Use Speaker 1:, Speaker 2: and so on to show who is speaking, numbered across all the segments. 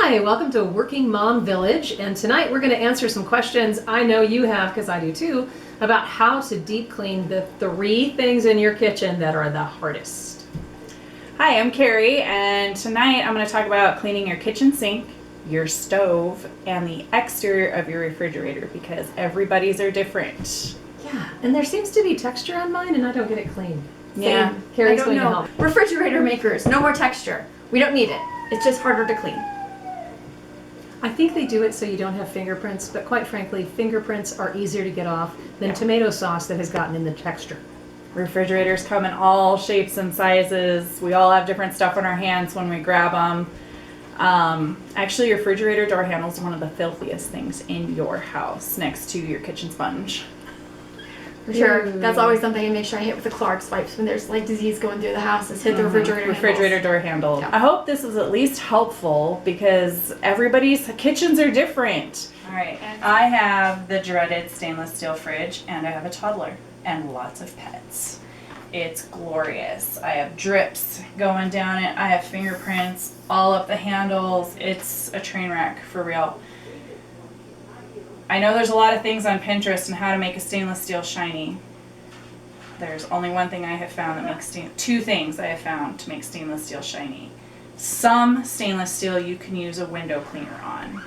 Speaker 1: Hi, welcome to Working Mom Village, and tonight we're going to answer some questions I know you have, because I do too, about how to deep clean the 3 things in your kitchen that are the hardest.
Speaker 2: Hi, I'm Carrie, and tonight I'm going to talk about cleaning your kitchen sink, your stove, and the exterior of your refrigerator, because everybody's are different.
Speaker 1: Yeah, and there seems to be texture on mine and I don't get it clean.
Speaker 2: Yeah.
Speaker 1: Carrie's going to help.
Speaker 3: Refrigerator makers, no more texture. We don't need it. It's just harder to clean.
Speaker 1: I think they do it so you don't have fingerprints, but quite frankly, fingerprints are easier to get off than tomato sauce that has gotten in the texture.
Speaker 2: Refrigerators come in all shapes and sizes. We all have different stuff on our hands when we grab them. Actually, your refrigerator door handle is one of the filthiest things in your house, next to your kitchen sponge.
Speaker 3: For sure. That's always something I make sure I hit with the Clark's wipes when there's like disease going through the house, is hit the refrigerator
Speaker 2: door handle.
Speaker 3: Yeah.
Speaker 2: I hope this is at least helpful because everybody's kitchens are different. All right, I have the dreaded stainless steel fridge, and I have a toddler and lots of pets. It's glorious. I have drips going down it. I have fingerprints all up the handles. It's a train wreck for real. I know there's a lot of things on Pinterest on how to make a stainless steel shiny. There's only one thing I have found that makes two things I have found to make stainless steel shiny. Some stainless steel you can use a window cleaner on.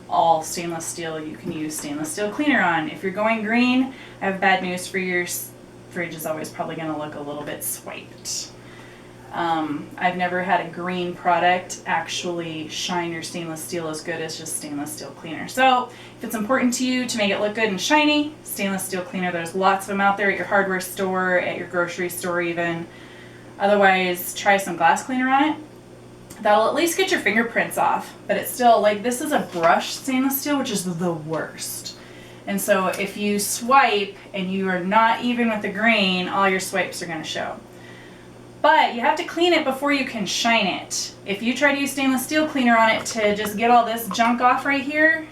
Speaker 2: All stainless steel you can use stainless steel cleaner on. If you're going green, I have bad news for you. Your fridge is always probably going to look a little bit swiped. I've never had a green product actually shine your stainless steel as good as just stainless steel cleaner. So if it's important to you to make it look good and shiny, stainless steel cleaner, there's lots of them out there at your hardware store, at your grocery store even. Otherwise, try some glass cleaner on it. That'll at least get your fingerprints off, but it's still, like, this is a brushed stainless steel, which is the worst. And so if you swipe and you are not even with the grain, all your swipes are going to show. But you have to clean it before you can shine it. If you try to use stainless steel cleaner on it to just get all this junk off right here,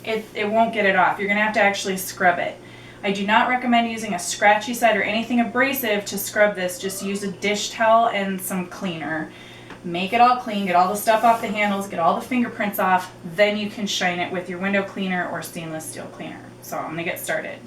Speaker 2: it won't get it off. You're going to have to actually scrub it. I do not recommend using a scratchy side or anything abrasive to scrub this. Just use a dish towel and some cleaner. Make it all clean, get all the stuff off the handles, get all the fingerprints off, then you can shine it with your window cleaner or stainless steel cleaner. So I'm going to get started.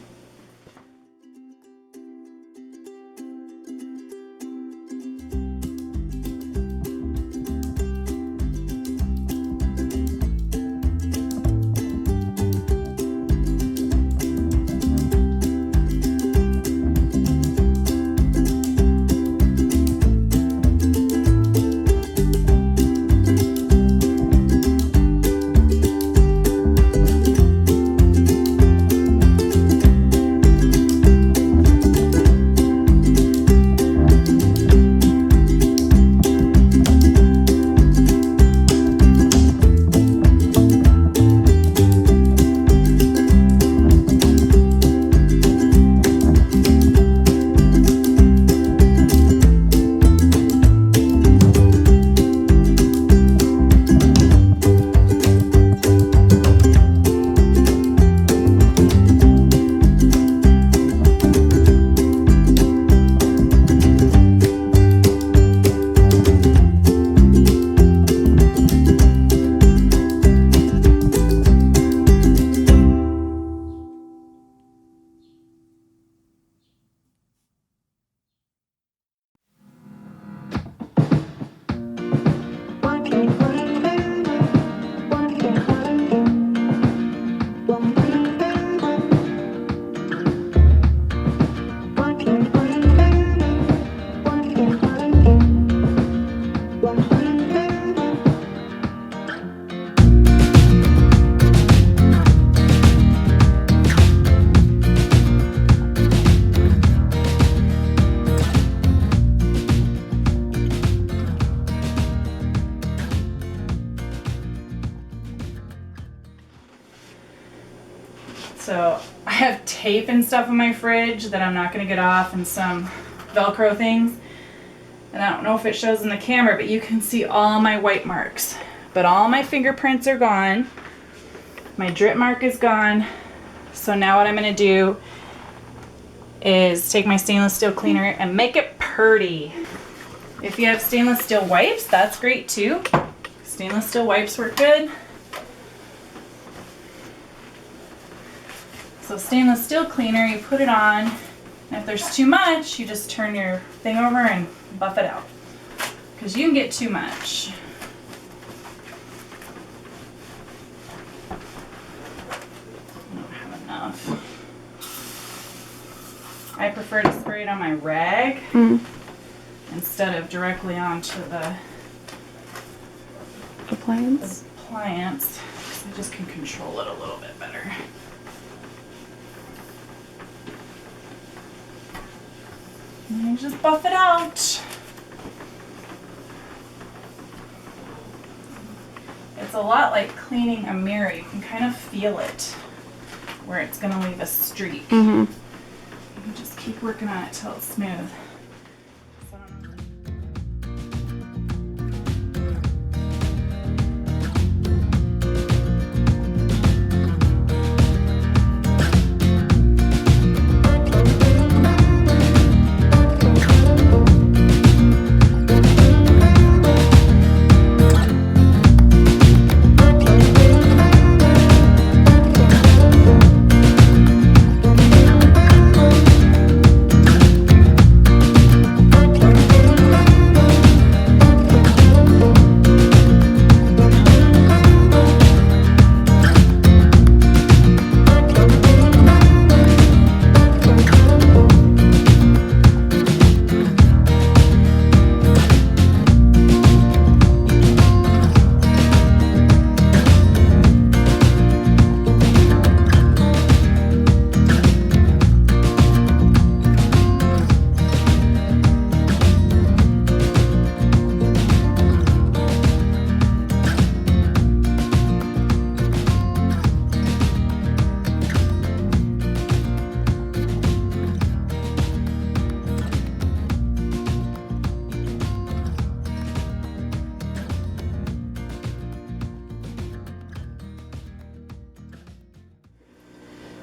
Speaker 2: So I have tape and stuff in my fridge that I'm not going to get off, and some Velcro things. And I don't know if it shows in the camera, but you can see all my white marks. But all my fingerprints are gone. My drip mark is gone. So now what I'm going to do is take my stainless steel cleaner and make it purty. If you have stainless steel wipes, that's great too. Stainless steel wipes work good. So stainless steel cleaner, you put it on, and if there's too much, you just turn your thing over and buff it out. Because you can get too much. I don't have enough. I prefer to spray it on my rag instead of directly onto the
Speaker 4: appliance.
Speaker 2: Because I just can control it a little bit better. And you just buff it out. It's a lot like cleaning a mirror. You can kind of feel it where it's going to leave a streak. You can just keep working on it till it's smooth.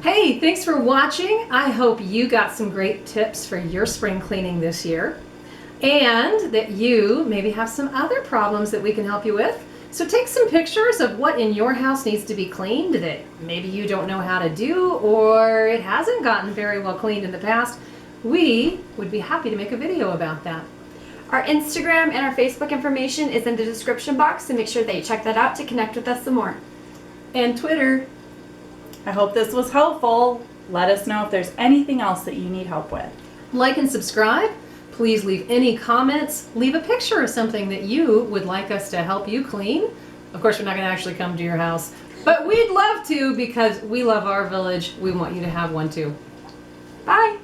Speaker 1: Hey, thanks for watching. I hope you got some great tips for your spring cleaning this year, and that you maybe have some other problems that we can help you with. So take some pictures of what in your house needs to be cleaned that maybe you don't know how to do, or it hasn't gotten very well cleaned in the past. We would be happy to make a video about that.
Speaker 3: Our Instagram and our Facebook information is in the description box, so make sure that you check that out to connect with us some more.
Speaker 1: And Twitter.
Speaker 2: I hope this was helpful. Let us know if there's anything else that you need help with.
Speaker 1: Like and subscribe. Please leave any comments. Leave a picture of something that you would like us to help you clean. Of course, we're not going to actually come to your house, but we'd love to because we love our village. We want you to have one too.
Speaker 3: Bye!